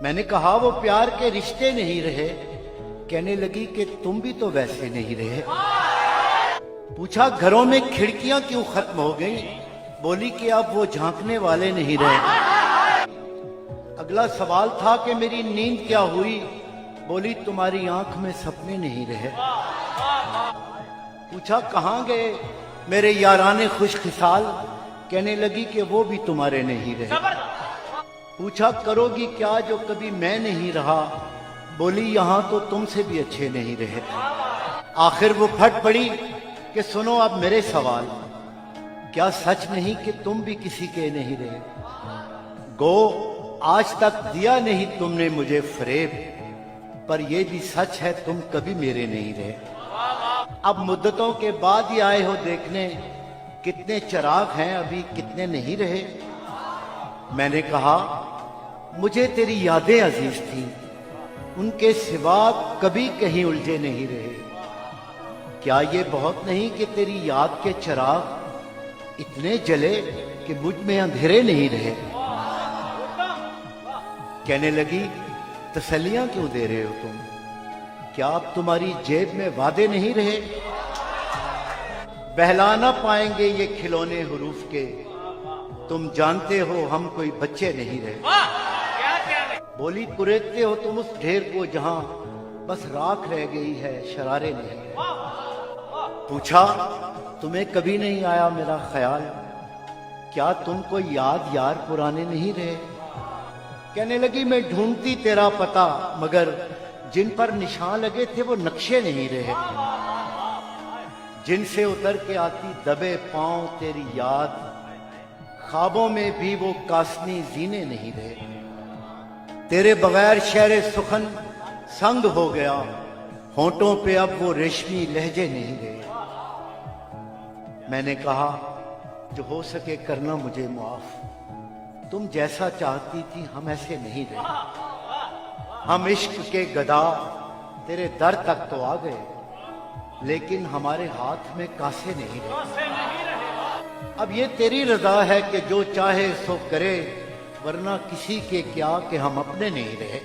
मैंने कहा वो प्यार के रिश्ते नहीं रहे। कहने लगी कि तुम भी तो वैसे नहीं रहे। पूछा घरों में खिड़कियां क्यों खत्म हो गई? बोली कि अब वो झांकने वाले नहीं रहे। अगला सवाल था कि मेरी नींद क्या हुई? बोली तुम्हारी आंख में सपने नहीं रहे। पूछा कहां गए मेरे याराने खुशखिसाल? कहने लगी कि वो भी तुम्हारे नहीं रहे। पूछा करोगी क्या जो कभी मैं नहीं रहा? बोली यहां तो तुमसे भी अच्छे नहीं रहे। आखिर वो फट पड़ी कि सुनो अब मेरे सवाल, क्या सच नहीं कि तुम भी किसी के नहीं रहे? गो आज तक दिया नहीं तुमने मुझे फरेब, पर यह भी सच है तुम कभी मेरे नहीं रहे। अब मुद्दतों के बाद ही आए हो देखने, कितने चिराग हैं अभी कितने नहीं रहे। मैंने कहा मुझे तेरी यादें अजीज थी, उनके सिवा कभी कहीं उलझे नहीं रहे। क्या ये बहुत नहीं कि तेरी याद के चिराग इतने जले कि मुझ में अंधेरे नहीं रहे? कहने लगी तसल्लियां क्यों दे रहे हो तुम? क्या अब तुम्हारी जेब में वादे नहीं रहे? बहला ना पाएंगे ये खिलौने हुरूफ के, तुम जानते हो हम कोई बच्चे नहीं रहे। बोली कुरेदते हो तुम उस ढेर को जहां बस राख रह गई है, शरारे नहीं है। पूछा तुम्हें कभी नहीं आया मेरा ख्याल? क्या तुमको याद यार पुराने नहीं रहे? कहने लगी मैं ढूंढती तेरा पता, मगर जिन पर निशान लगे थे वो नक्शे नहीं रहे। जिनसे उतर के आती दबे पांव तेरी याद, ख्वाबों में भी वो कासनी जीने नहीं रहे। तेरे बगैर शहर सुखन संग हो गया, होंठों पे अब वो रेशमी लहजे नहीं रहे। मैंने कहा जो हो सके करना मुझे माफ, तुम जैसा चाहती थी हम ऐसे नहीं रहे। हम इश्क के गदा तेरे दर तक तो आ गए, लेकिन हमारे हाथ में कासे नहीं रहे। अब ये तेरी रजा है कि जो चाहे सो करे, वरना किसी के क्या कि हम अपने नहीं रहे।